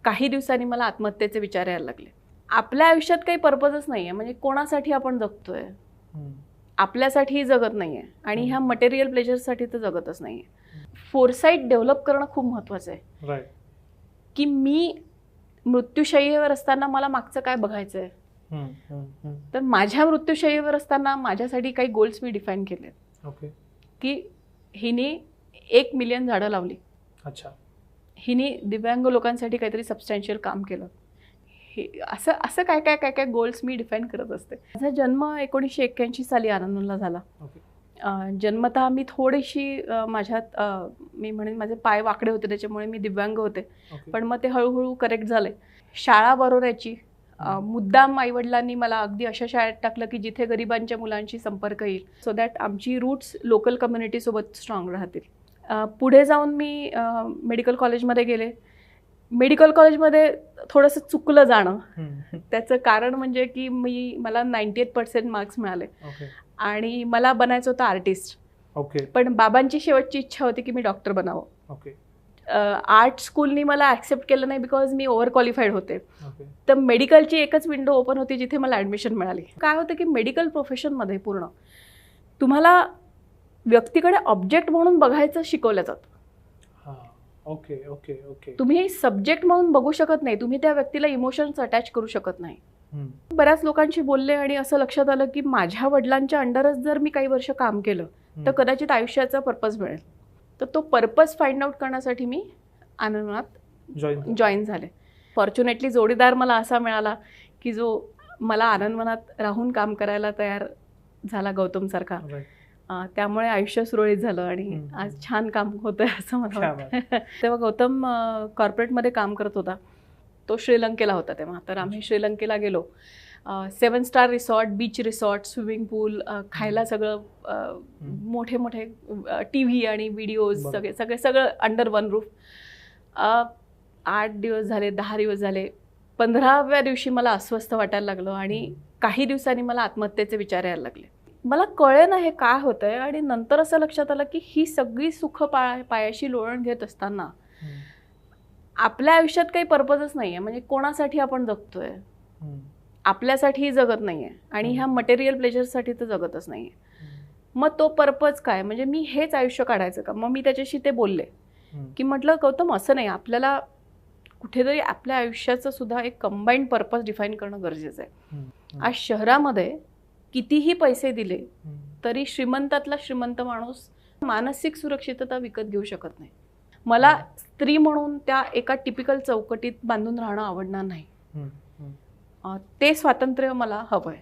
काही दिवसांनी मला आत्महत्येचे विचार यायला लागले. आपल्या आयुष्यात काही पर्पजच नाहीये, म्हणजे कोणासाठी आपण जगतोय, आपल्यासाठी जगत नाहीये आणि ह्या मटेरियल प्लेजरसाठी तर जगतच नाहीये. फोरसाईट डेव्हलप करणं खूप महत्वाचं आहे. की मी मृत्यूशय्येवर असताना मला मागचं काय बघायचंय. तर माझ्या मृत्यूशय्येवर असताना माझ्यासाठी काही गोल्स मी डिफाईन केले. की हिने 1 मिलियन झाडं लावली, हिने दिव्यांग लोकांसाठी काहीतरी सबस्टॅन्शियल काम केलं. हे असं असं काय काय काय काय गोल्स मी डिफाईन करत असते. माझा जन्म 1981 साली आनंदला झाला. जन्मतः मी थोडीशी माझ्यात मी म्हणेन माझे पाय वाकडे होते, त्याच्यामुळे मी दिव्यांग होते. पण मग ते हळूहळू करेक्ट झाले. शाळा बरोबर याची मुद्दाम आईवडिलांनी मला अगदी अशा शाळेत टाकलं की जिथे गरिबांच्या मुलांशी संपर्क येईल, सो दॅट आमची रूट्स लोकल कम्युनिटीसोबत स्ट्रॉंग राहतील. पुढे जाऊन मी मेडिकल कॉलेजमध्ये गेले. मेडिकल कॉलेजमध्ये थोडंसं चुकलं जाणं. त्याचं कारण म्हणजे की मला 98% मार्क्स मिळाले आणि मला बनायचं होतं आर्टिस्ट. पण बाबांची शेवटची इच्छा होती की मी डॉक्टर बनावं. आर्ट स्कूलनी मला ॲक्सेप्ट केलं नाही बिकॉज मी ओव्हर क्वालिफाईड होते. तर मेडिकलची एकच विंडो ओपन होती जिथे मला ॲडमिशन मिळाली. काय होतं की मेडिकल प्रोफेशनमध्ये पूर्ण तुम्हाला व्यक्तीकडे ऑब्जेक्ट म्हणून बघायचं शिकवलं जातं. तुम्ही सब्जेक्ट म्हणून बघू शकत नाही, तुम्ही त्या व्यक्तीला इमोशन्स अटॅच करू शकत नाही. बऱ्याच लोकांशी बोलले आणि असं लक्षात आलं की माझ्या वडिलांच्या अंडरच जर मी काही वर्ष काम केलं तर कदाचित आयुष्याचा पर्पज मिळेल. तर तो पर्पज फाइंड आउट करण्यासाठी मी आनंदवनात जॉईन झाले. फॉर्च्युनेटली जोडीदार मला असा मिळाला की जो मला आनंदवनात राहून काम करायला तयार झाला, गौतम सारखा. त्यामुळे आयुष्य सुरळीत झालं आणि आज छान काम होतंय असं मला वाटतं. तेव्हा गौतम कॉर्पोरेटमध्ये काम करत होता. तो श्रीलंकेला होता तेव्हा. तर आम्ही श्रीलंकेला गेलो. 7 star resort, beach resort, swimming pool, खायला सगळं मोठे मोठे TV आणि व्हिडिओज सगळं अंडर वन रूफ. 8 दिवस झाले, 10 दिवस झाले. 15व्या दिवशी मला अस्वस्थ वाटायला लागलं आणि काही दिवसांनी मला आत्महत्येचे विचार यायला लागले. मला कळेना हे काय होतंय आणि नंतर असं लक्षात आलं की ही सगळी सुख पायाशी लोळण घेत असताना आपल्या आयुष्यात काही पर्पजच नाहीये, म्हणजे कोणासाठी आपण जगतोय, आपल्यासाठी जगत नाहीये आणि ह्या मटेरियल प्लेजरसाठी तर जगतच नाहीये. मग तो पर्पज काय, म्हणजे मी हेच आयुष्य काढायचं का. मग मी त्याच्याशी ते बोलले की म्हटलं गौतम असं नाही, आपल्याला कुठेतरी आपल्या आयुष्याचं सुद्धा एक कंबाईंड पर्पज डिफाईन करणं गरजेचं आहे. आज शहरामध्ये कितीही पैसे दिले तरी श्रीमंतातला श्रीमंत माणूस मानसिक सुरक्षितता विकत घेऊ शकत नाही. मला स्त्री म्हणून त्या एका टिपिकल चौकटीत बांधून राहणं आवडणार नाही. ते स्वातंत्र्य मला हवंय.